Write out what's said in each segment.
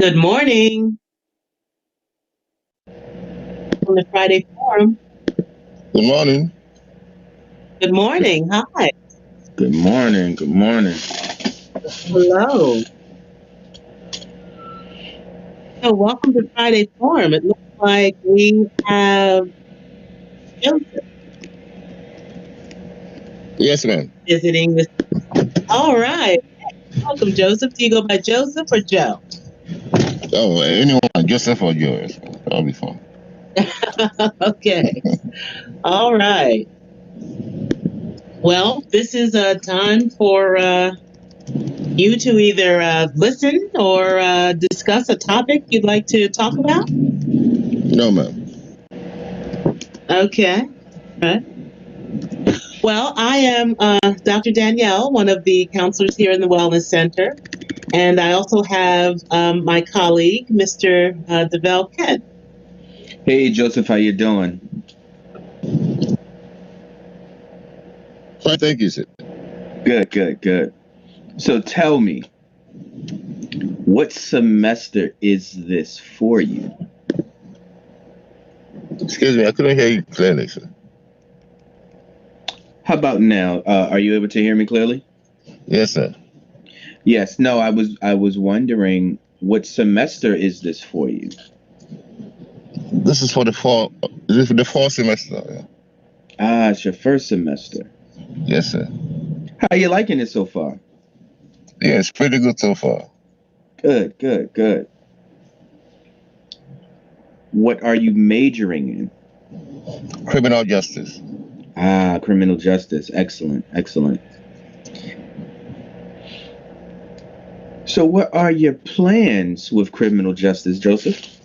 Good morning on the Friday Forum. Good morning. Good morning. Hi. Good morning. Good morning. Hello. So, welcome to Friday Forum. It looks like we have Joseph Yes, ma'am. visiting this. All right. Welcome, Joseph. Do you go by Joseph or Joe? Oh, anyone, Joseph or Joyce. That'll be fine. Okay. All right. Well, this is a time for you to either listen or discuss a topic you'd like to talk about. No, ma'am. Okay. All right. Well, I am Dr. Danielle, one of the counselors here in the Wellness Center, and I also have my colleague, Mr. DeVell Kent. Hey, Joseph, how you doing? Fine, thank you, sir. Good, good, good. So tell me, what semester is this for you? Excuse me, I couldn't hear you clearly, sir. How about now? Are you able to hear me clearly? Yes, sir. Yes. No, I was wondering what semester is this for you? This is for the fall. This is for the fall semester. Yeah. Ah, it's your first semester. Yes, sir. How you liking it so far? Yeah, it's pretty good so far. Good, good, good. What are you majoring in? Criminal justice. Ah, criminal justice. Excellent, excellent. So, what are your plans with criminal justice, Joseph?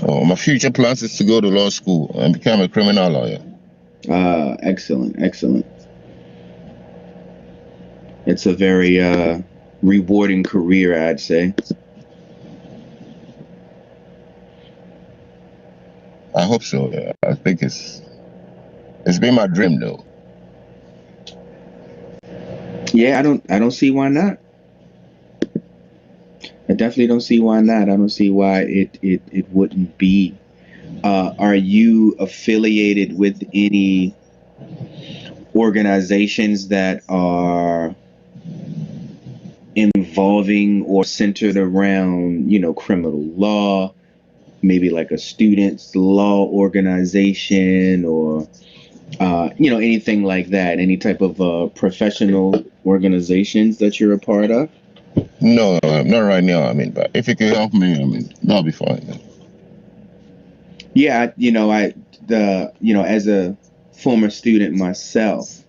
Oh, my future plans is to go to law school and become a criminal lawyer. Ah, excellent, excellent. It's a very rewarding career, I'd say. I hope so. Yeah. I think it's been my dream though. Yeah, I don't see why not. I definitely don't see why not. I don't see why it wouldn't be. Are you affiliated with any organizations that are involving or centered around, criminal law, maybe like a students' law organization or anything like that? Any type of professional organizations that you're a part of? No, not right now. I mean, but if you can help me, I mean, that'll be fine. Yeah. Yeah, as a former student myself,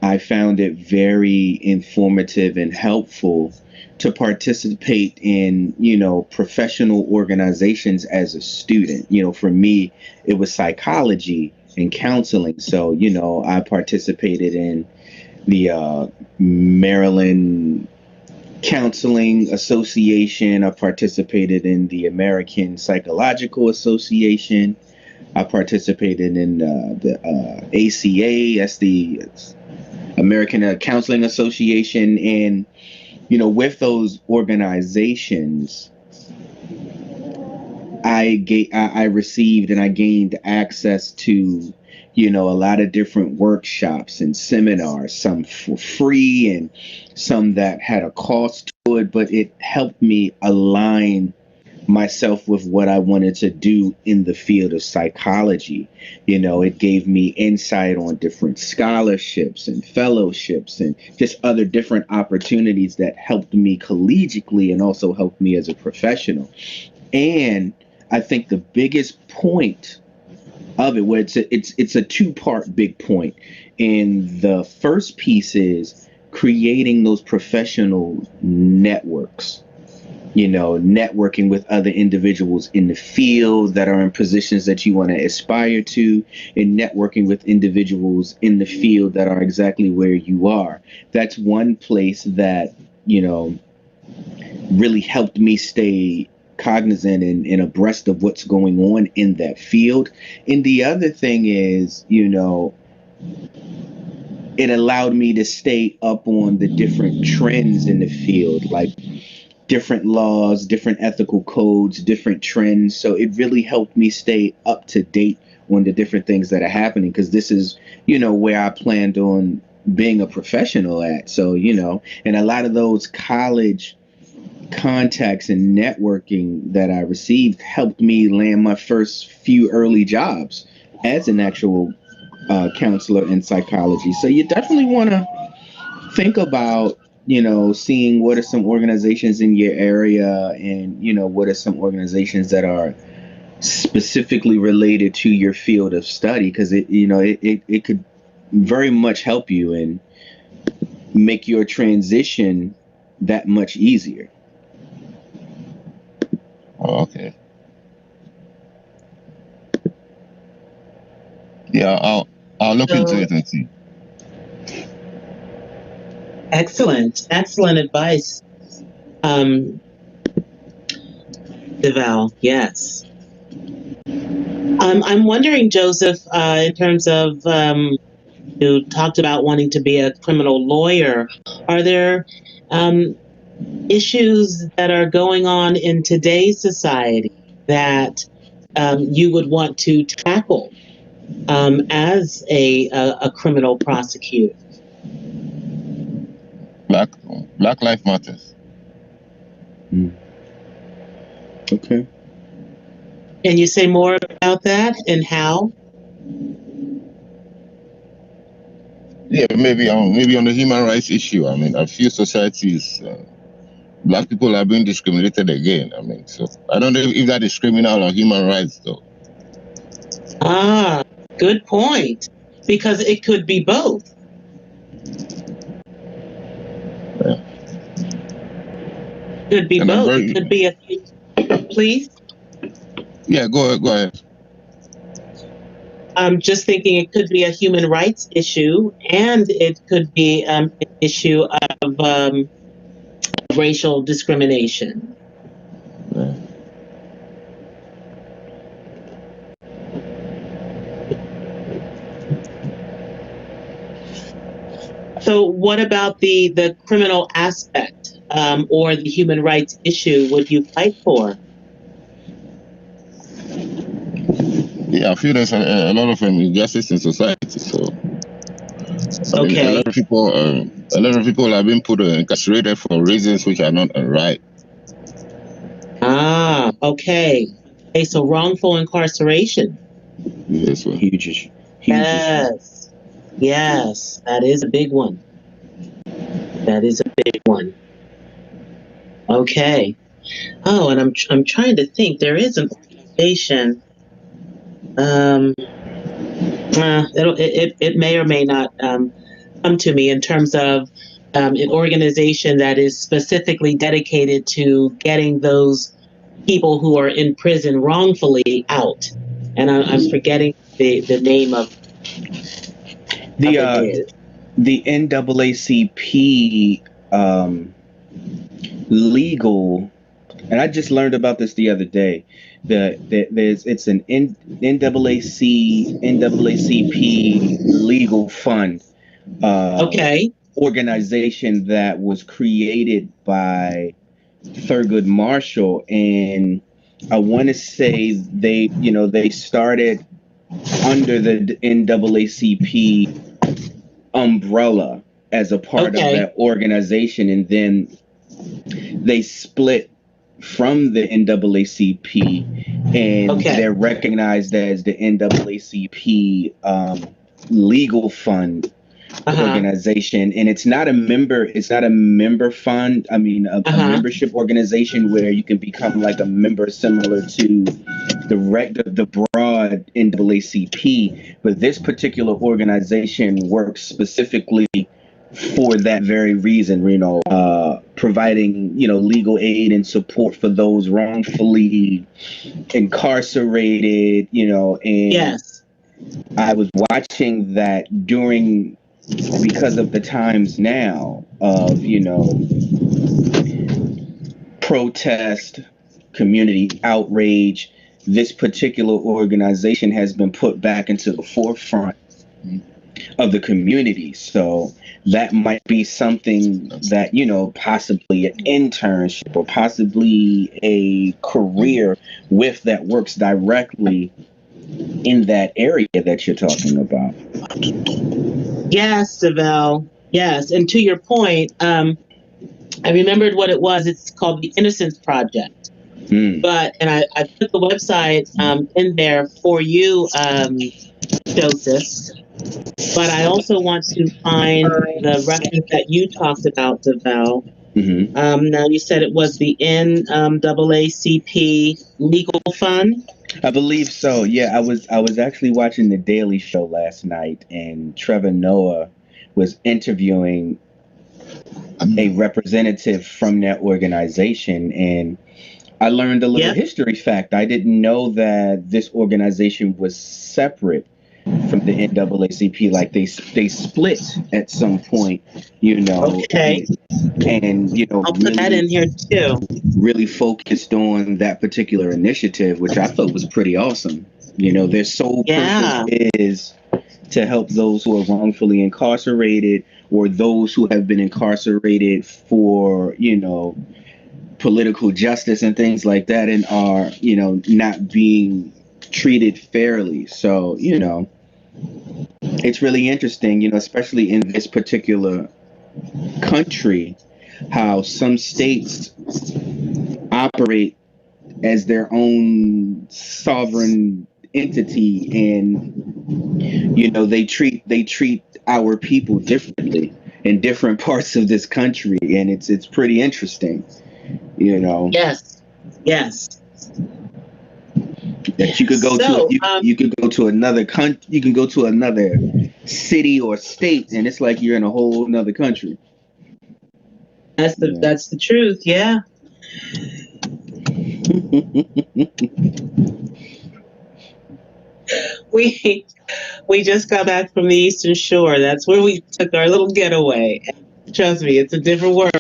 I found it very informative and helpful to participate in, professional organizations as a student. For me, it was psychology and counseling. So, I participated in the Maryland Counseling Association. I participated in the American Psychological Association. I participated in the ACA, that's the American Counseling Association. And, with those organizations, I received and I gained access to, a lot of different workshops and seminars, some for free and some that had a cost to it, but it helped me align myself with what I wanted to do in the field of psychology. It gave me insight on different scholarships and fellowships and just other different opportunities that helped me collegiately and also helped me as a professional. And I think the biggest point of it, where it's a two-part big point, and the first piece is creating those professional networks. Networking with other individuals in the field that are in positions that you want to aspire to, and networking with individuals in the field that are exactly where you are. That's one place that, you know, really helped me stay cognizant and abreast of what's going on in that field. And the other thing is, it allowed me to stay up on the different trends in the field. Like, different laws, different ethical codes, different trends. So it really helped me stay up to date on the different things that are happening, because this is, where I planned on being a professional at. So, and a lot of those college contacts and networking that I received helped me land my first few early jobs as an actual counselor in psychology. So you definitely want to think about, seeing what are some organizations in your area, and, what are some organizations that are specifically related to your field of study, because it could very much help you and make your transition that much easier. Oh, okay. Yeah, I'll look into So it and see. excellent advice, um, Deval. Yes. I'm wondering, Joseph, in terms of you talked about wanting to be a criminal lawyer. Are there issues that are going on in today's society that you would want to tackle as a criminal prosecutor? Black Black Life Matters. Mm. Okay. Can you say more about that and how? Yeah, maybe on the human rights issue. I mean, a few societies, black people are being discriminated again. I mean, so I don't know if that is criminal or human rights, though. Ah, good point. Because it could be both. Yeah. Could be And I'm both. It very, could be a please. yeah. Go ahead. I'm just thinking it could be a human rights issue, and it could be an issue of racial discrimination. Yeah. So, what about the criminal aspect or the human rights issue would you fight for? Yeah, I feel there's a lot of injustice in society. So I mean, Okay. a lot of people have been put incarcerated for reasons which are not right. Ah, okay. Okay, so wrongful incarceration. Yes, well. Huge issue. Huge issue. Yes. Yes, that is a big one. That is a big one. Okay. Oh, and I'm trying to think. There is an organization. Um, it may or may not come to me in terms of an organization that is specifically dedicated to getting those people who are in prison wrongfully out. And I'm forgetting the name The of it is. the NAACP legal, and I just learned about this the other day. It's an NAACP legal fund uh, Okay. organization that was created by Thurgood Marshall, and I want to say they started under the NAACP umbrella as a part of Okay. that organization, and then they split from the NAACP, and Okay. they're recognized as the NAACP legal fund Uh huh. organization. And it's not a member fund. I mean, Uh a huh. membership organization where you can become like a member similar to the broad NAACP. But this particular organization works specifically for that very reason, providing, legal aid and support for those wrongfully incarcerated, and Yes. I was watching that because of the times now of, protest, community outrage. This particular organization has been put back into the forefront of the community. So that might be something that, possibly an internship or possibly a career with that works directly in that area that you're talking about. Yes, Savell. Yes. And to your point, I remembered what it was. It's called the Innocence Project. Mm. And I put the website in there for you, Joseph. But I also want to find the reference that you talked about, Savell. Mm-hmm. Now you said it was the NAACP Legal Fund. I believe so. Yeah, I was actually watching the Daily Show last night, and Trevor Noah was interviewing a representative from that organization, and I learned a little Yep. history fact. I didn't know that this organization was separate from the NAACP. Like they split at some point, Okay. and I'll put that in here too. really focused on that particular initiative, which I thought was pretty awesome. Their sole purpose Yeah. is to help those who are wrongfully incarcerated or those who have been incarcerated for, political justice and things like that and are, not being treated fairly. So, it's really interesting, especially in this particular country, how some states operate as their own sovereign entity, and they treat our people differently in different parts of this country, and it's pretty interesting. Yes. Yes. That you could go to So, you could go to another country, you can go to another city or state, and it's like you're in a whole another country. that's the truth. Yeah. We we just got back from the Eastern Shore. That's where we took our little getaway. Trust me, it's a different world.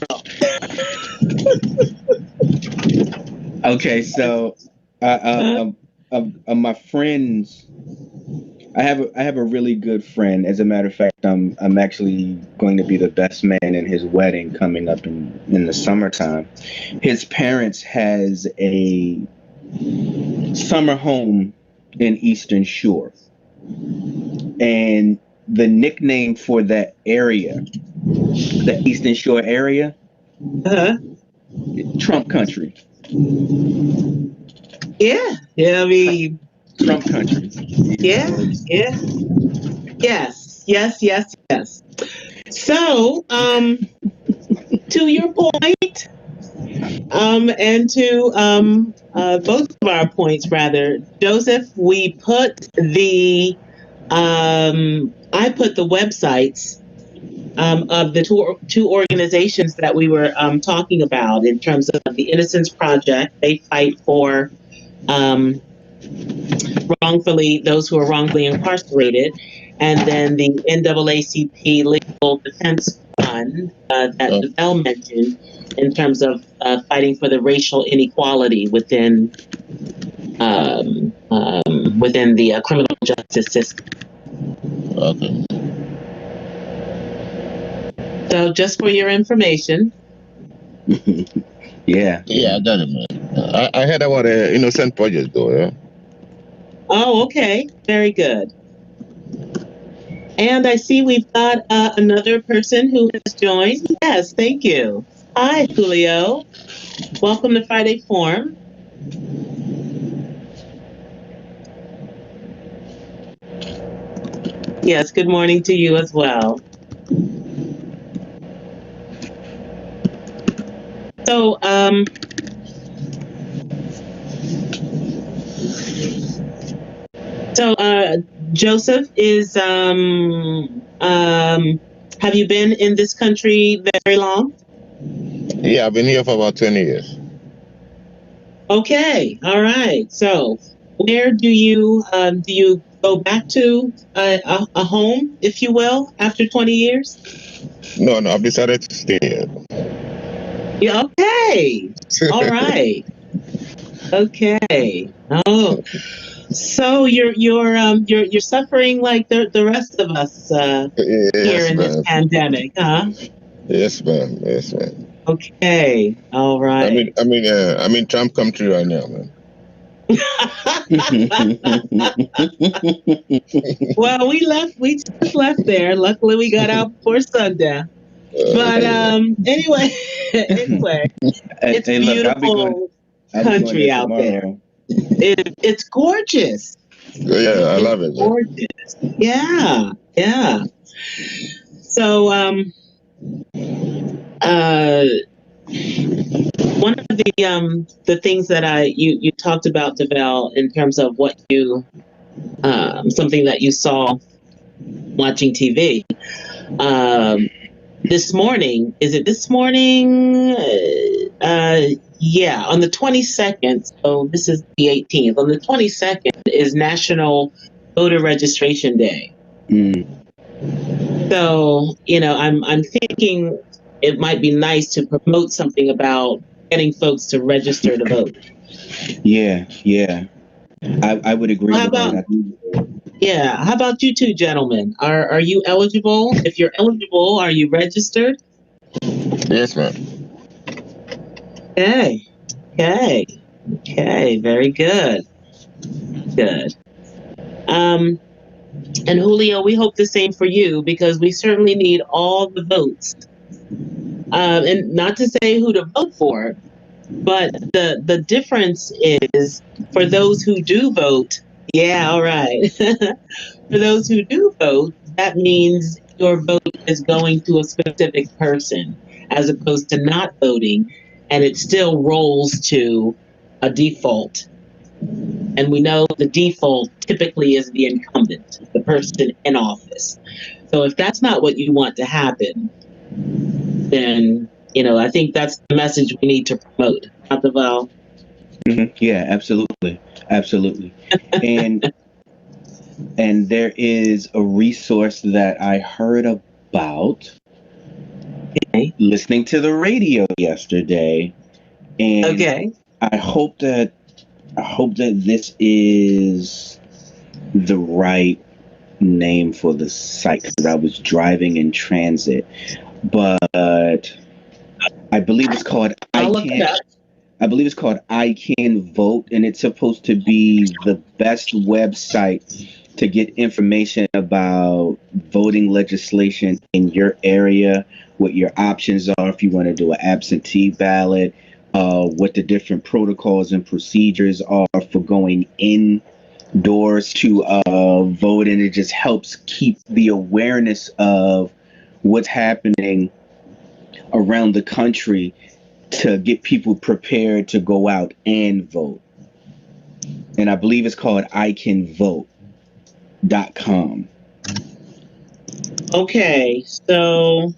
Okay, so my friends, I have a really good friend. As a matter of fact, I'm actually going to be the best man in his wedding coming up in the summertime. His parents has a summer home in Eastern Shore, and the nickname for that area, the Eastern Shore area, Uh-huh. Trump country. Yeah. Yeah. I mean, Trump country. yeah. Yeah. Yes. Yes. Yes. Yes. So, to your point, and to both of our points, rather, Joseph, I put the websites of the two organizations that we were talking about in terms of the Innocence Project. They fight for um, those who are wrongfully incarcerated, and then the NAACP Legal Defense Fund that Bell mentioned in terms of fighting for the racial inequality within the criminal justice system. Okay. So, just for your information. Yeah. Yeah, I got it, man. I heard about the Innocent Project, though, yeah? Oh, okay. Very good. And I see we've got another person who has joined. Yes, thank you. Hi, Julio. Welcome to Friday Forum. Yes, good morning to you as well. So, Joseph is have you been in this country very long? Yeah, I've been here for about 20 years. Okay, all right. So, where do you go back to a home, if you will, after 20 years? No, I've decided to stay here. Yeah, okay. All right. Okay. Oh, So you're suffering like the rest of us here Yes, in this ma'am. pandemic, huh? Yes, ma'am. Yes, ma'am. Okay, all right. I mean, Trump country right now, man. Well, we just left there. Luckily, we got out before sundown. But Yeah. anyway, anyway, Hey, it's hey, look, beautiful I'll be going there country out there. tomorrow. It's gorgeous. Yeah, I It's love it, man. gorgeous. Yeah, yeah. So uh, one of the things that you talked about, Devel, in terms of what you something that you saw watching TV. Um, this morning, is it this morning? Yeah, on the 22nd. So this is the 18th. On the 22nd is National Voter Registration Day. Mm, So, I'm thinking it might be nice to promote something about getting folks to register to vote. yeah, yeah. I would agree How with that. about Yeah, how about you two gentlemen? Are you eligible? If you're eligible, are you registered? Yes, ma'am. Okay. Okay. Okay, very good. Good. Um and Julio, we hope the same for you because we certainly need all the votes. And not to say who to vote for, but the difference is for those who do vote. Yeah, all right. For those who do vote, that means your vote is going to a specific person as opposed to not voting, and it still rolls to a default. And we know the default typically is the incumbent, the person in office. So if that's not what you want to happen, then I think that's the message we need to promote. Not the vow. yeah, absolutely, absolutely. And there is a resource that I heard about Okay. listening to the radio yesterday, and Okay. I hope that this is the right name for the site because I was driving in transit, but I believe it's called I'll look it up. I Can Vote, and it's supposed to be the best website to get information about voting legislation in your area, what your options are if you want to do an absentee ballot, what the different protocols and procedures are for going indoors to vote, and it just helps keep the awareness of what's happening around the country to get people prepared to go out and vote. And I believe it's called icanvote.com. Okay. So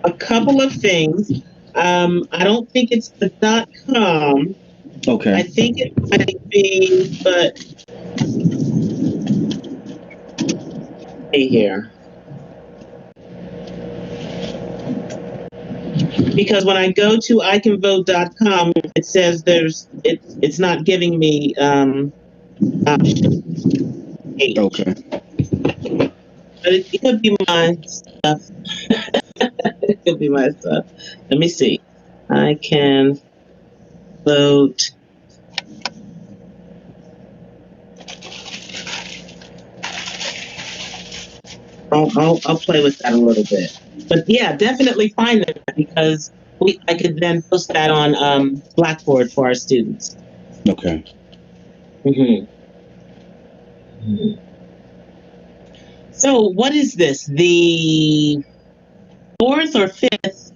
a couple of things. I don't think it's the .com. I Okay. think it might be, but hey here. Because when I go to icanvote.com, it says it's not giving me option page. Okay. But it could be my stuff. It could be my stuff. Let me see. I can vote. I'll play with that a little bit. But yeah, definitely find that because I could then post that on Blackboard for our students. Okay. hmm So what is this? The fourth or fifth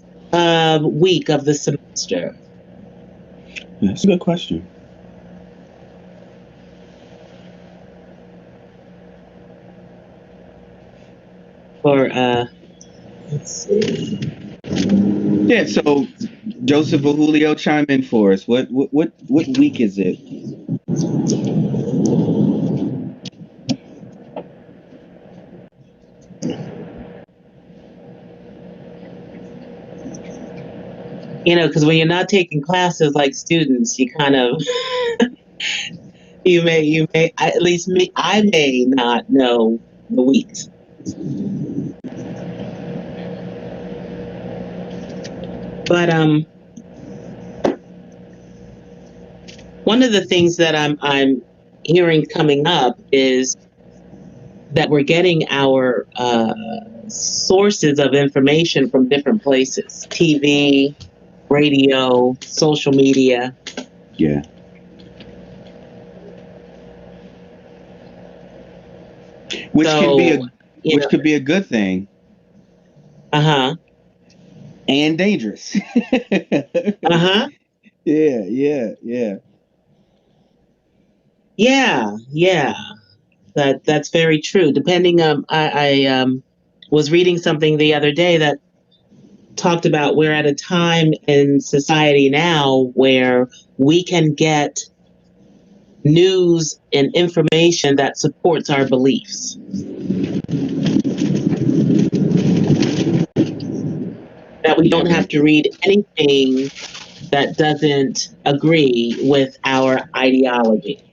week of the semester? That's a good question. Or let's see. Yeah, so Joseph or Julio, chime in for us. What week is it? Because when you're not taking classes like students, you kind of, you may, at least me, I may not know the weeks. But one of the things that I'm hearing coming up is that we're getting our sources of information from different places: TV, radio, social media. Yeah. Which So, can be could be a good thing uh-huh, and dangerous. uh-huh. Yeah, yeah, yeah. Yeah. That's very true. Depending I was reading something the other day that talked about we're at a time in society now where we can get news and information that supports our beliefs. That we don't have to read anything that doesn't agree with our ideology.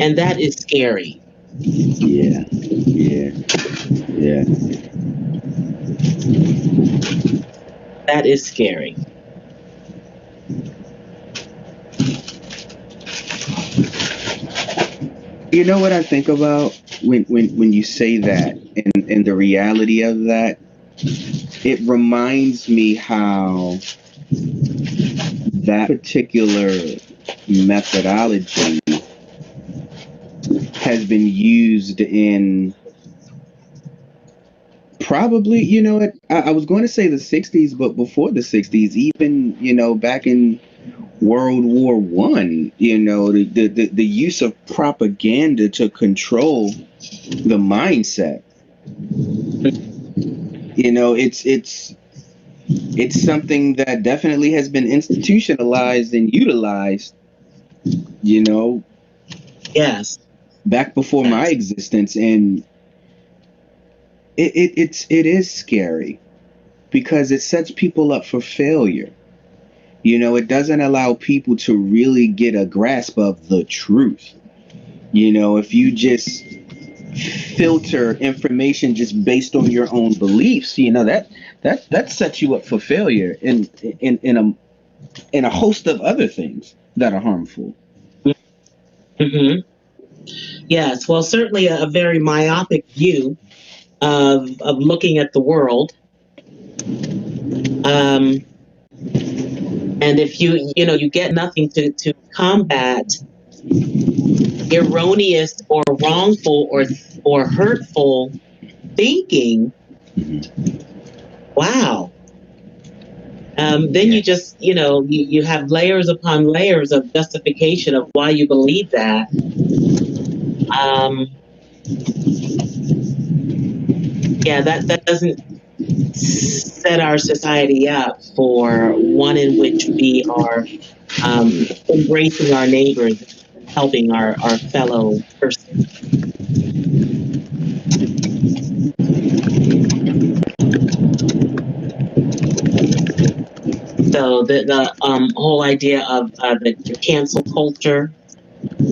And that is scary. Yeah, yeah, yeah. That is scary. You know what I think about when you say that and the reality of that? It reminds me how that particular methodology has been used in probably, I was going to say the 60s, but before the 60s, even, back in World War One, the use of propaganda to control the mindset. It's something that definitely has been institutionalized and utilized, Yes. back before my existence, and it is scary because it sets people up for failure. It doesn't allow people to really get a grasp of the truth. If you just filter information just based on your own beliefs, that sets you up for failure in a host of other things that are harmful. Mm-hmm. Yes. Well, certainly a very myopic view of looking at the world. And if you get nothing to combat erroneous or wrongful or hurtful thinking, wow. Then you just, you have layers upon layers of justification of why you believe that. Yeah, that doesn't set our society up for one in which we are embracing our neighbors, helping our fellow person. So the whole idea of the cancel culture,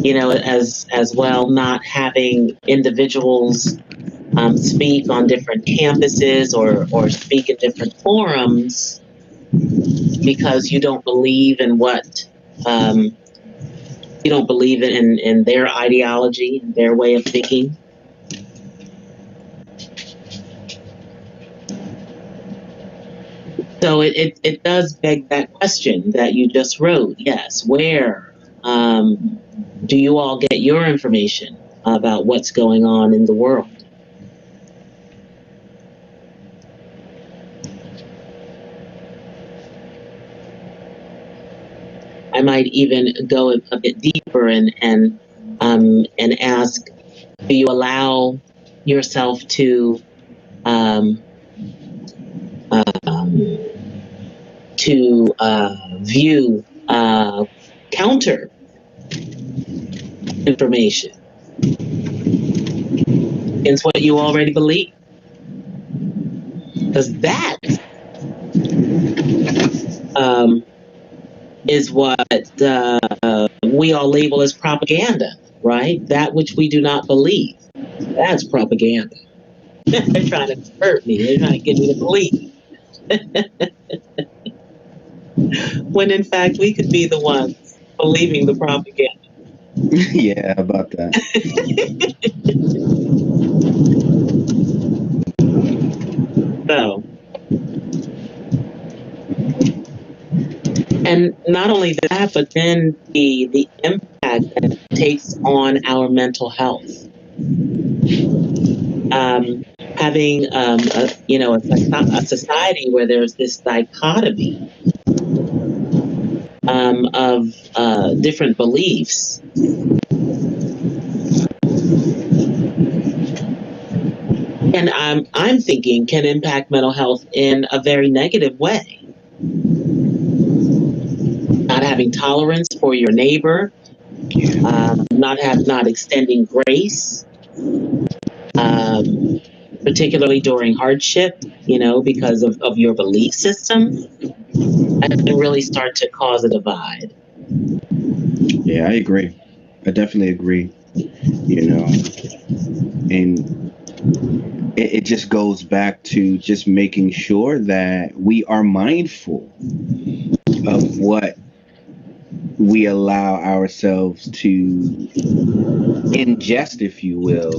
as well, not having individuals speak on different campuses or speak in different forums because you don't believe in what you don't believe in their ideology, their way of thinking. So it does beg that question that you just wrote. Yes, where do you all get your information about what's going on in the world? I might even go a bit deeper and ask: do you allow yourself um, to view counter information against what you already believe? Because that um, is what we all label as propaganda, right? That which we do not believe. That's propaganda. They're trying to hurt me. They're trying to get me to believe. When in fact we could be the ones believing the propaganda. Yeah, about that. So, and not only that, but then the impact that it takes on our mental health. Um, Having a society where there's this dichotomy of different beliefs, and I'm thinking can impact mental health in a very negative way. Not having tolerance for your neighbor, not extending grace, um, particularly during hardship, because of your belief system, and can really start to cause a divide. Yeah, I agree. I definitely agree. And it just goes back to just making sure that we are mindful of what we allow ourselves to ingest, if you will,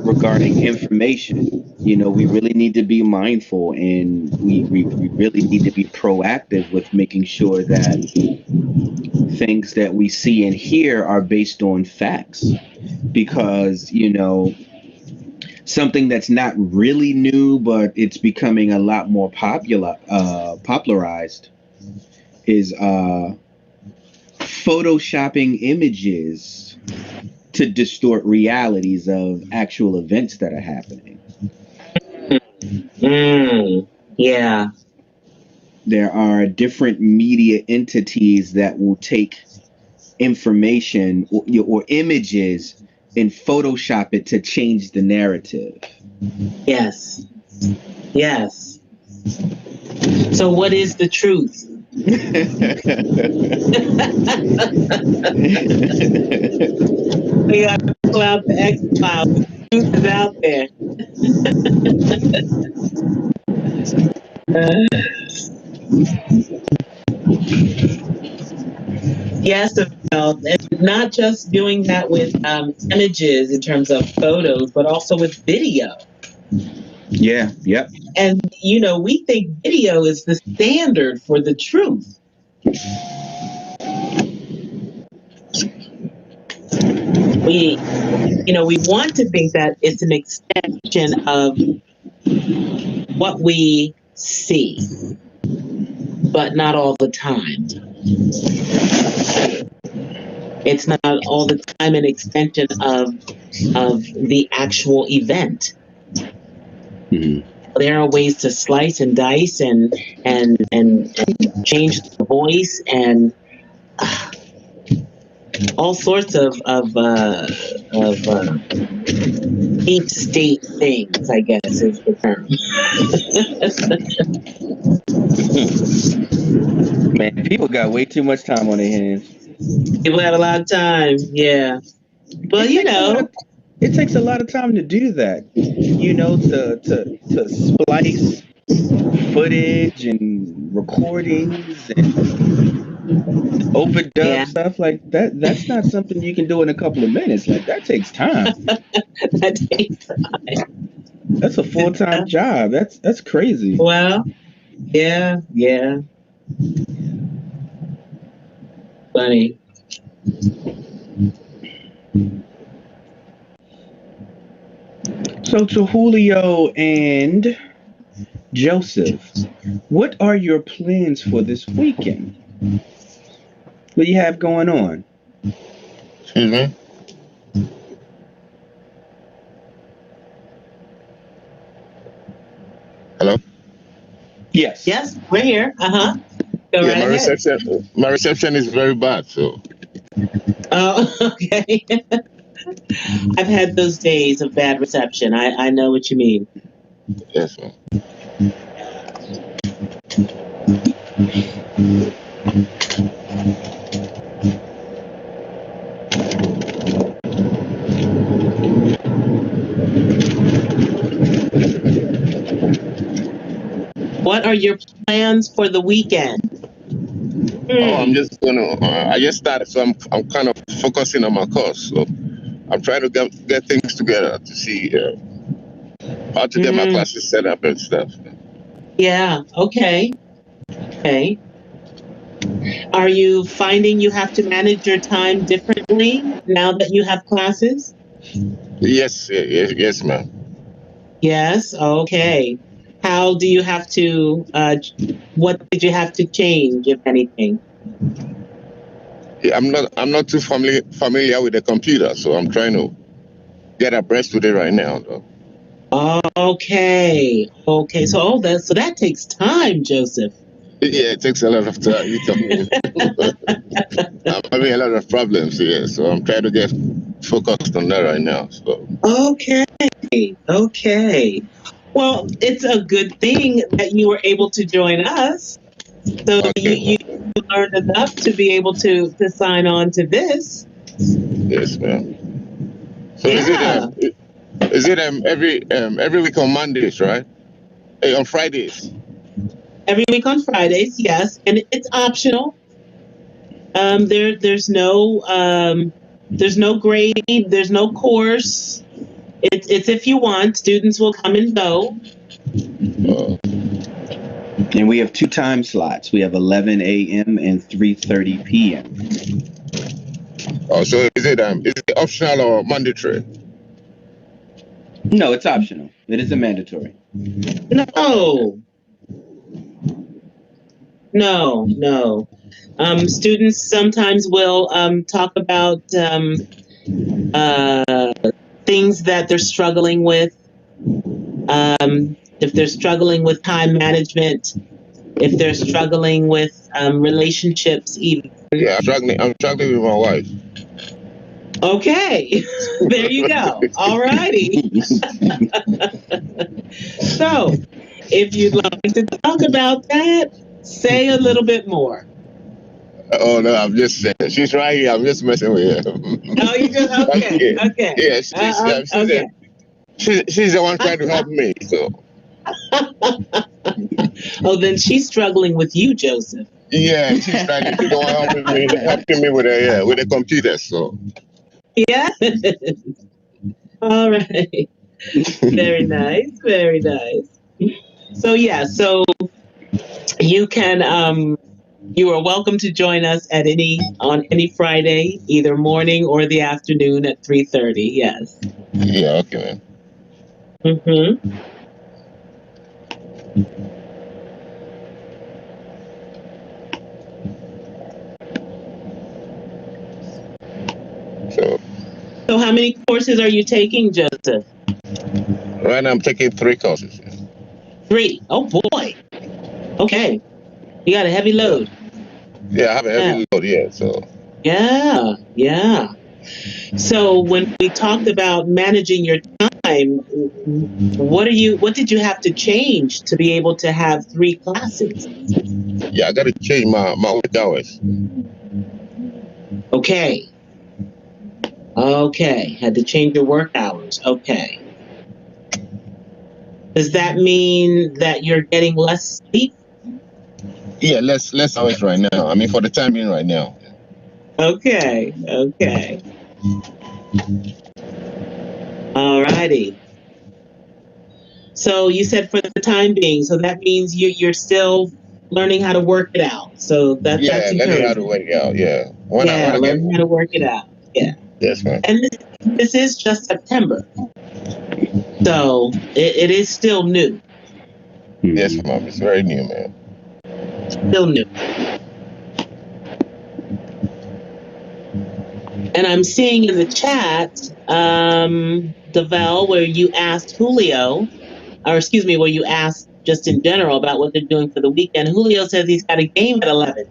regarding information. We really need to be mindful, and we really need to be proactive with making sure that things that we see and hear are based on facts. Because, something that's not really new, but it's becoming a lot more popularized is photoshopping images to distort realities of actual events that are happening. Yeah. There are different media entities that will take information or images and Photoshop it to change the narrative. Yes. Yes. So, what is the truth? We got to pull out the X Files. The truth is out there. Yes, well, and not just doing that with images in terms of photos, but also with video. Yeah, yep. And, we think video is the standard for the truth. We want to think that it's an extension of what we see, but not all the time. It's not all the time an extension of the actual event. Mm-hmm. There are ways to slice and dice and change the voice and all sorts of deep state things, I guess is the term. Man, people got way too much time on their hands. People have a lot of time. Yeah. Well, It takes a lot of it takes a lot of time to do that. To splice footage and recordings and overdub yeah, stuff like that. That's not something you can do in a couple of minutes. Like that takes time. that takes. That's a full-time job. That's crazy. Well, yeah. Funny. So to Julio and Joseph, what are your plans for this weekend? What do you have going on? Excuse me? Hello? Yes. Yes, we're here. Go Yeah, right ahead. my reception is very bad, so Oh, okay. I've had those days of bad reception. I know what you mean. yes, ma'am. What are your plans for the weekend? Oh, I'm just gonna. I just started, so I'm kind of focusing on my course. So I'm trying to get things together to see how to get my Mm, classes set up and stuff. yeah. Okay. Okay. Are you finding you have to manage your time differently now that you have classes? Yes, ma'am. Yes. Okay. How do you have to? What did you have to change, if anything? Yeah, I'm not too familiar with the computer, so I'm trying to get abreast with it right now. Though. Okay. Okay. So that takes time, Joseph. Yeah, it takes a lot of time. You tell me. I'm having a lot of problems here, so I'm trying to get focused on that right now. So Okay. Okay. Well, it's a good thing that you were able to join us. So okay, you ma'am. learned enough to be able to sign on to this. Yes, ma'am. So Yeah. is it every week on Mondays, right? Hey, on Fridays. Every week on Fridays, yes, and it's optional. There's no grade, there's no course. It's if you want. Students will come and go. Uh, And we have two time slots. We have 11 a.m. and 3:30 p.m. oh, so is it optional or mandatory? No, it's optional. It isn't mandatory. No, no. Students sometimes will talk about uh, things that they're struggling with. If they're struggling with time management, if they're struggling with relationships, even. Yeah, I'm struggling with my wife. Okay, there you go. All righty. So, if you'd like to talk about that, say a little bit more. Oh no, I'm just saying. She's right here. I'm just messing with her. Oh, you just okay, Okay. okay, Yeah, okay. she's the one trying to help me. So Oh, then she's struggling with you, Joseph. yeah, she's the one helping me with the computer. So Yeah. All right. Very nice. Very nice. So yeah. So you can you are welcome to join us at any Friday, either morning or the afternoon at 3:30. Yes. yeah, okay, man. Mm-hmm. So So how many courses are you taking, Joseph? right now I'm taking 3 courses. Three. Oh boy. Okay. You got a heavy Yeah, load. yeah, I have a Yeah. heavy load. Yeah, so Yeah. Yeah. So when we talked about managing your time, what did you have to change to be able to have three classes? yeah, I got to change my work hours. Okay. Okay. Had to change your work hours. Okay. Does that mean that you're getting less sleep? Yeah, less hours right now. I mean, for the time being, right now. Okay. Okay. All righty. So you said for the time being, so that means you're still learning how to work it out. So that's Yeah, learning how to encouraging. work it out. Yeah, when Yeah, I get learning how to work it out. Yeah. yes, man. And this is just September. So it is still new. Yes, mom. It's very new, man. Still new. And I'm seeing in the chat, Devel, where you asked Julio, or excuse me, where you asked just in general about what they're doing for the weekend. Julio says he's got a game at 11.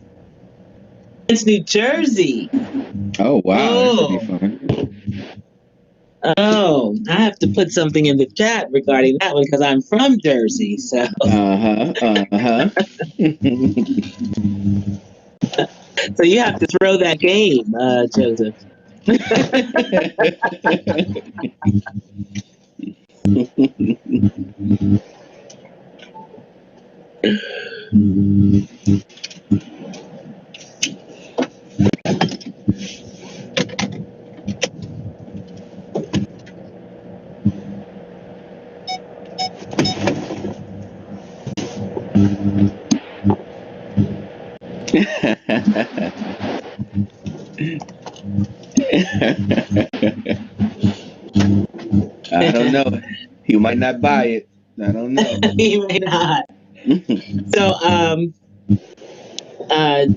It's New Jersey. Oh wow, that should be Oh, fun. Oh, I have to put something in the chat regarding that one because I'm from Jersey. So, so you have to throw that game, Joseph. I don't know. He might not buy it. I don't know. You may not. So,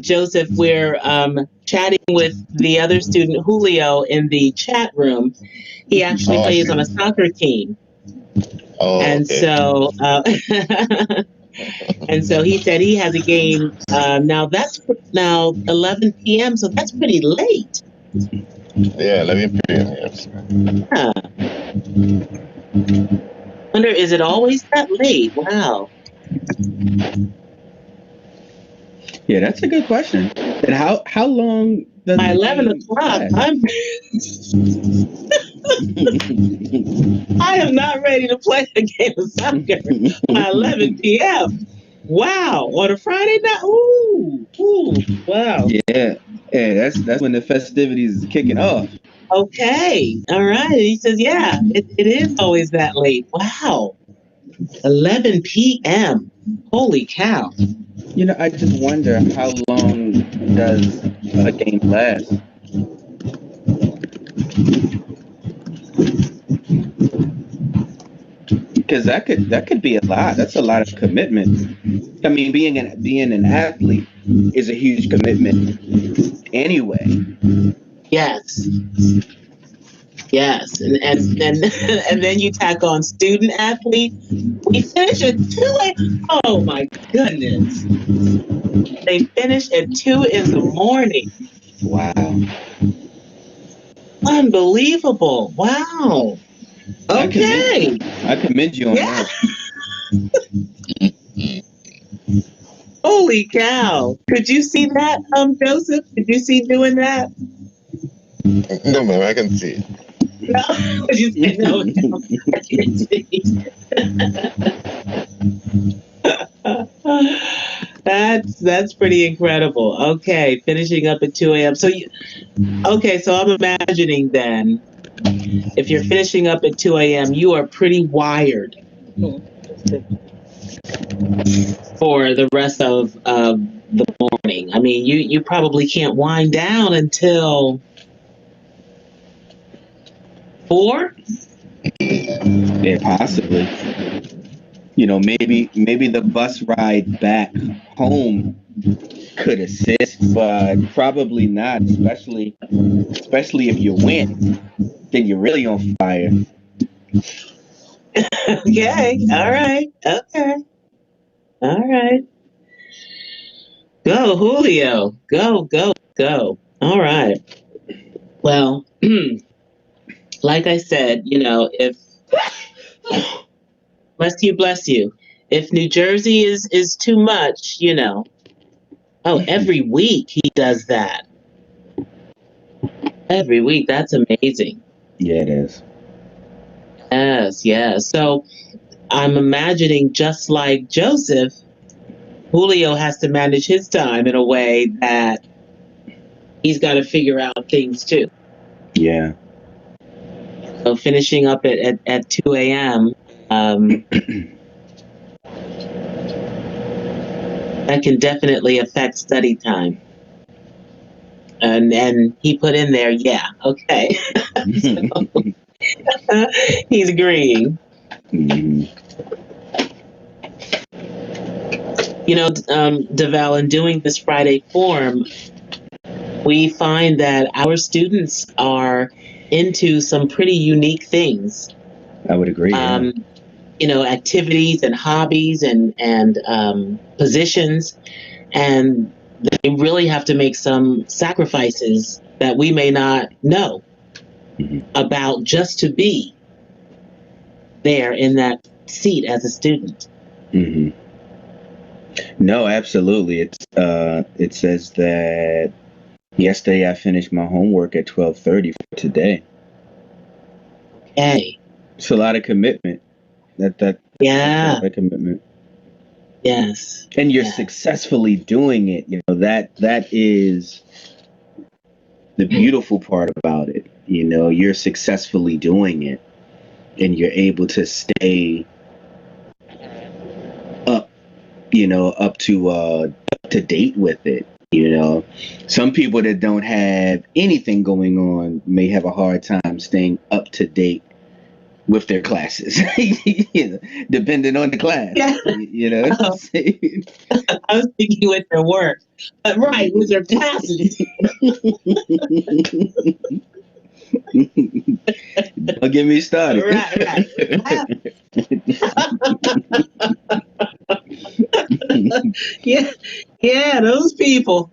Joseph, we're chatting with the other student, Julio, in the chat room. He actually Oh, I plays see. on a soccer team. Oh, And okay. so, and so he said he has a game now. That's now 11 p.m. So that's pretty late. Yeah, 11 p.m. Yes. Huh. Wonder, is it always that late? Wow. Yeah, that's a good question. And how long does By the 11 game o'clock, last? I am not ready to play a game of soccer by 11 p.m. Wow, on a Friday night. Ooh, wow. Yeah, yeah, that's when the festivities is kicking off. Okay, all right. He says, yeah, it is always that late. Wow, 11 p.m. Holy cow. You know, I just wonder how long does a game last? Because that could be a lot. That's a lot of commitment. I mean, being an athlete is a huge commitment anyway. Yes, yes, and and then you tack on student athlete. We finish at 2 a. Oh my goodness, they finish at 2 in the morning. Wow. Unbelievable. Wow. I commend Okay. I commend you on Yeah. that. Holy cow. Could you see that, Joseph? Could you see doing that? No, ma'am, I can see it. No. You said no, no. I can't see. That's pretty incredible. Okay, finishing up at 2 a.m. So okay, so I'm imagining then if you're finishing up at 2 a.m., you are pretty wired for the rest of the morning. I mean, you probably can't wind down until 4. Yeah, possibly. You know, maybe the bus ride back home could assist, but probably not, especially if you win, then you're really on fire. Okay, all right, okay, all right. Go, Julio. Go, go, go. All right. Well, like I said, if bless you. If New Jersey is too much, oh, every week he does that. Every week. That's amazing. Yeah, it is. Yes, yes. So I'm imagining just like Joseph, Julio has to manage his time in a way that he's got to figure out things too. Yeah. So finishing up at 2 a.m., that can definitely affect study time. And he put in there, yeah, okay. He's agreeing. Mhm. Deval, in doing this Friday forum, we find that our students are into some pretty unique things. I would agree. Yeah. Activities and hobbies and positions, and they really have to make some sacrifices that we may not know. about just to be there in that seat as a student. Mm-hmm. No, absolutely. It says that yesterday I finished my homework at 12:30 for today. Okay. It's a lot of commitment. That's a lot of commitment. Yes. And you're successfully doing it. That is the beautiful part about it. You're successfully doing it, and you're able to stay up, up to date with it. Some people that don't have anything going on may have a hard time staying up to date with their classes, depending on the class. Yeah. I was thinking with their work, but right, with their classes. Don't get me started. Right. Yeah, those people.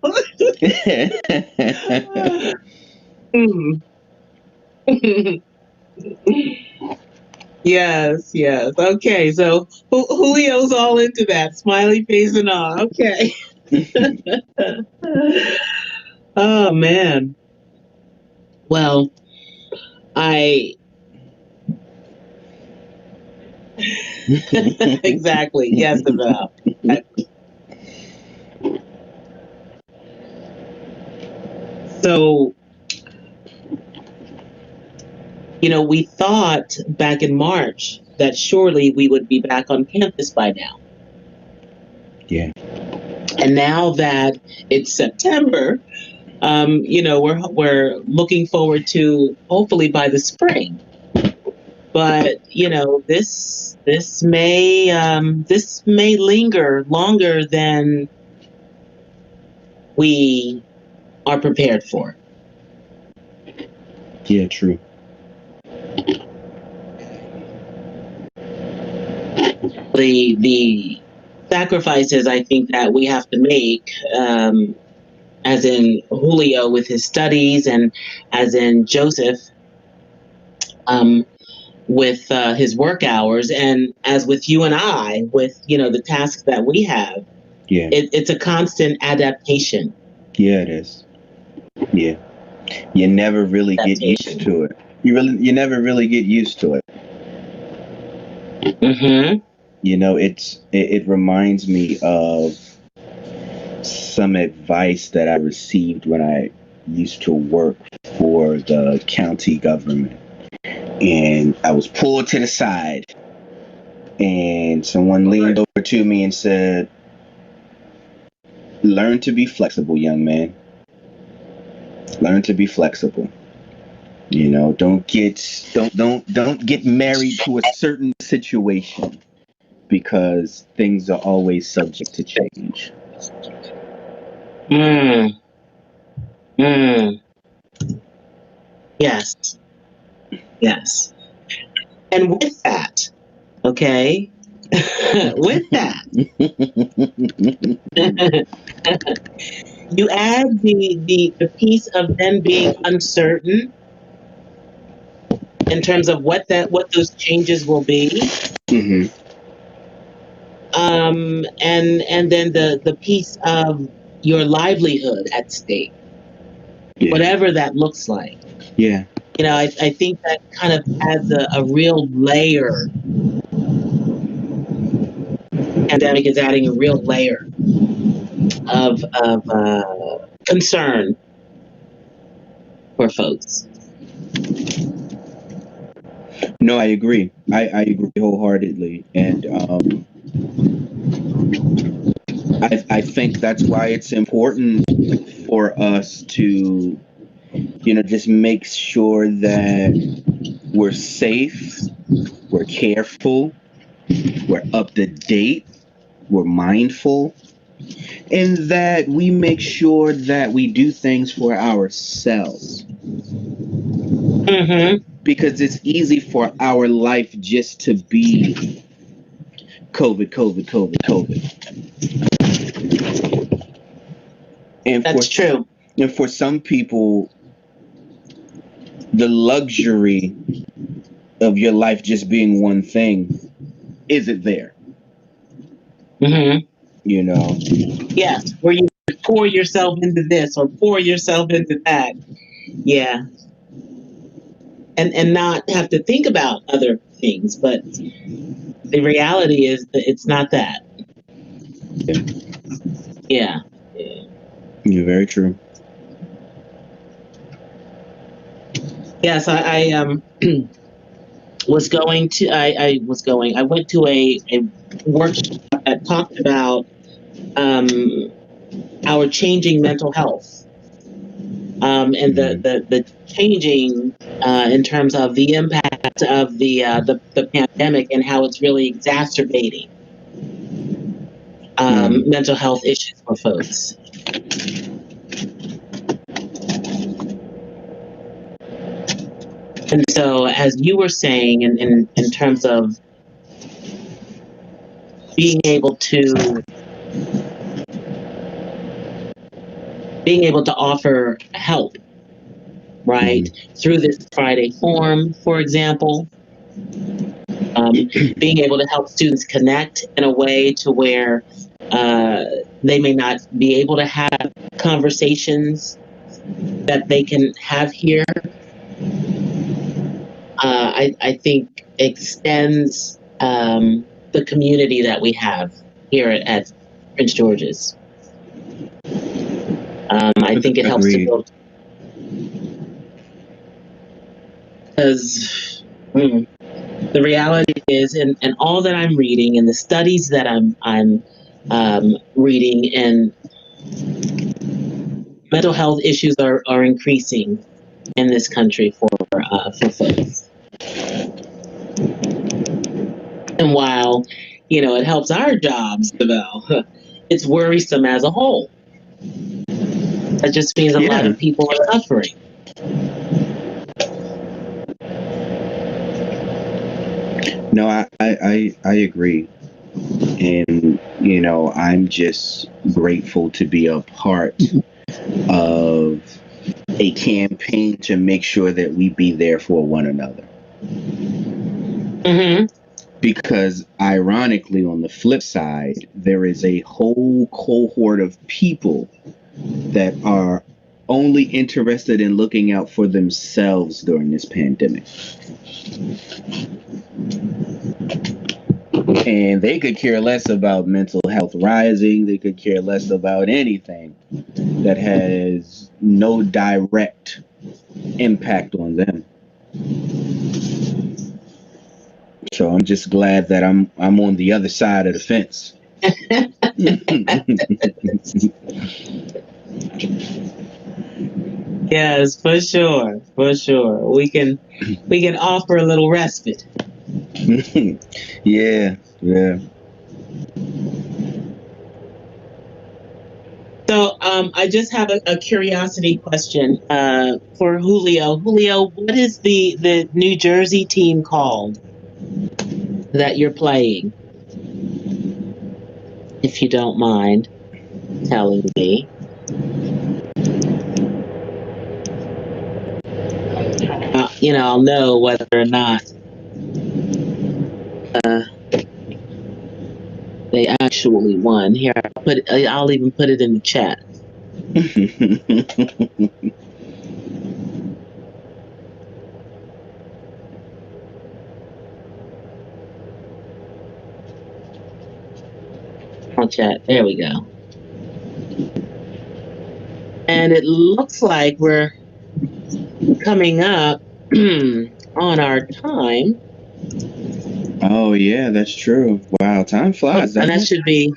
Yes. Okay, so Julio's all into that, smiley face and all. Okay. Oh man. Well, I exactly. Yes, about. So, we thought back in March that surely we would be back on campus by now. Yeah. And now that it's September, we're looking forward to hopefully by the spring. But this may linger longer than we are prepared for. Yeah, true. The sacrifices I think that we have to make, as in Julio with his studies, and as in Joseph with his work hours, and as with you and I with the tasks that we have. Yeah. It's a constant adaptation. Yeah, it is. Yeah. You never really get used to it. You never really get used to it. Mm-hmm. It reminds me of some advice that I received when I used to work for the county government. And I was pulled to the side, and someone leaned over to me and said, "Learn to be flexible, young man. Learn to be flexible. Don't get married to a certain situation, because things are always subject to change." Yes. And with that, okay, with that, you add the piece of then being uncertain in terms of what those changes will be. Mm-hmm. And then the piece of your livelihood at stake, whatever that looks like. Yeah. I think that kind of adds a real layer. Pandemic is adding a real layer of concern for folks. No, I agree. I agree wholeheartedly, and I think that's why it's important for us to, just make sure that we're safe, we're careful, we're up to date, we're mindful, and that we make sure that we do things for ourselves. Mm-hmm. Because it's easy for our life just to be COVID, COVID, COVID, COVID. And that's true. And for some people, the luxury of your life just being one thing isn't there. Mm-hmm. You know. Yes, where you pour yourself into this or pour yourself into that. Yeah, and not have to think about other things, but the reality is that it's not that. Yeah. You're very true. Yes, I I went to a workshop that talked about um, our changing mental health, and the changing in terms of the impact of the pandemic and how it's really exacerbating mental health issues for folks. And so, as you were saying, in terms of being able to offer help, right, through this Friday forum, for example, being able to help students connect in a way to where they may not be able to have conversations that they can have here, I think extends the community that we have here at Prince George's. I think it helps to build, because the reality is, and all that I'm reading and the studies that I'm reading, and mental health issues are increasing in this country for folks. And while it helps our jobs develop, it's worrisome as a whole. That just means a lot of people are suffering. No, I agree. And, I'm just grateful to be a part of a campaign to make sure that we be there for one another. Mm-hmm. Because ironically, on the flip side, there is a whole cohort of people that are only interested in looking out for themselves during this pandemic. And they could care less about mental health rising. They could care less about anything that has no direct impact on them. So I'm just glad that I'm on the other side of the fence. Yes, for sure, for sure. We can offer a little respite. Yeah. So I just have a curiosity question for Julio. Julio, what is the New Jersey team called that you're playing? If you don't mind telling me. I'll know whether or not they actually won. Here, I'll even put it in the chat. I'll chat. There we go. And it looks like we're coming up on our time. Oh yeah, that's true. Wow, time flies. And that should be,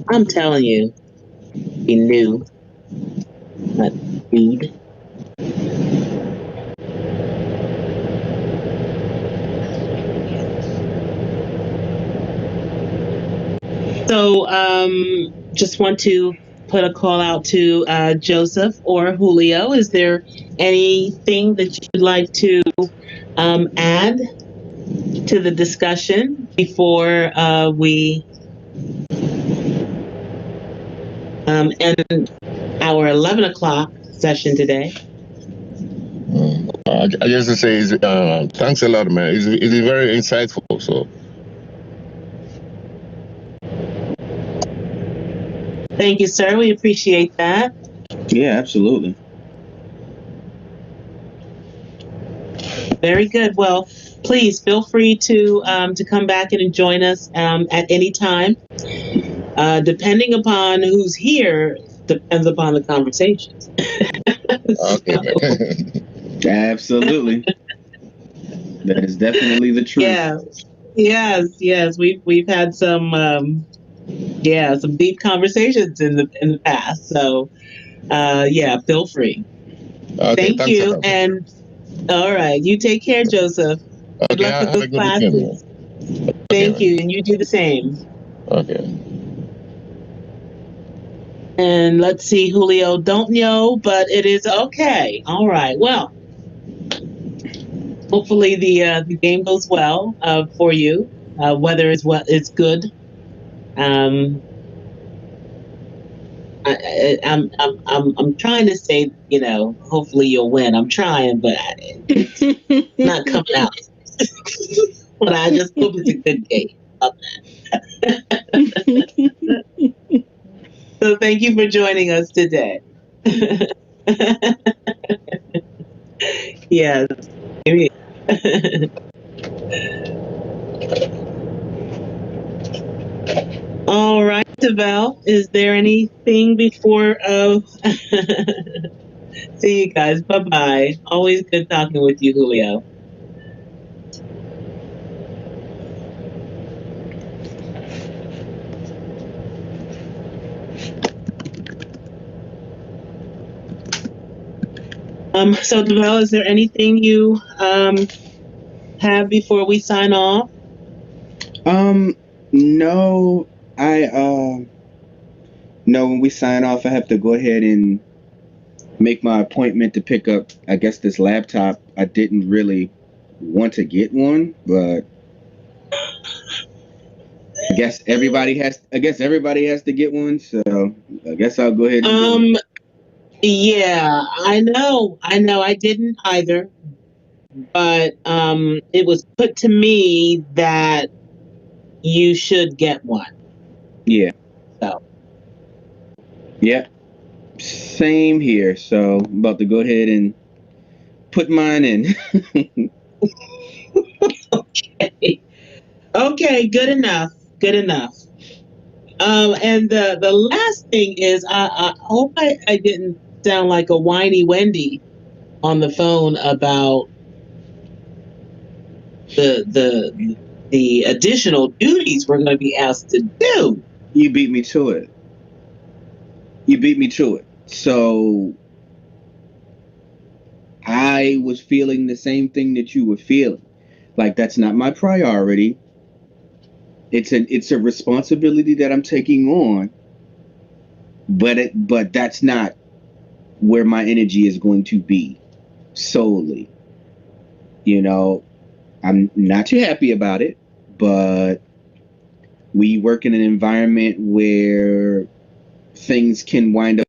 I'm telling you, be new, not dude. So just want to put a call out to Joseph or Julio. Is there anything that you'd like to add to the discussion before we end our 11 o'clock session today? I just to say, thanks a lot, man. It's very insightful. So, Thank you, sir. We appreciate that. Yeah, absolutely. Very good. Well, please feel free to come back and join us at any time. Depending upon who's here, depends upon the conversations. okay, So, man. Absolutely. That is definitely the truth. yeah. Yes. We've had some some deep conversations in the past. So yeah, feel free. Okay, Thank thanks a you. lot. And all right, you take care, Joseph. Good Okay, luck with have those a good weekend, man. classes. Okay, Thank you, man. and you do the same. Okay. And let's see, Julio, don't know, but it is okay. All right. Well, hopefully the game goes well for you. Weather is good. Um, I'm trying to say, hopefully you'll win. I'm trying, but it's not coming out. But I just hope it's a good game. So thank you for joining us today. Yes. All right, Deval. Is there anything before? See you guys. Bye bye. Always good talking with you, Julio. So Deval, is there anything you have before we sign off? No, I no. When we sign off, I have to go ahead and make my appointment to pick up. I guess this laptop. I didn't really want to get one, but I guess everybody has to get one. So I guess I'll go ahead and do it. Um, yeah, I know. I didn't either, but it was put to me that you should get one. Yeah. So Yep. Same here. So I'm about to go ahead and put mine in. okay, good enough. Good enough. And the last thing is, I hope I didn't sound like a whiny Wendy on the phone about the additional duties we're going to be asked to do. You beat me to it. You beat me to it. So I was feeling the same thing that you were feeling. Like that's not my priority. It's a responsibility that I'm taking on, but that's not where my energy is going to be solely. You know, I'm not too happy about it, but we work in an environment where things can wind up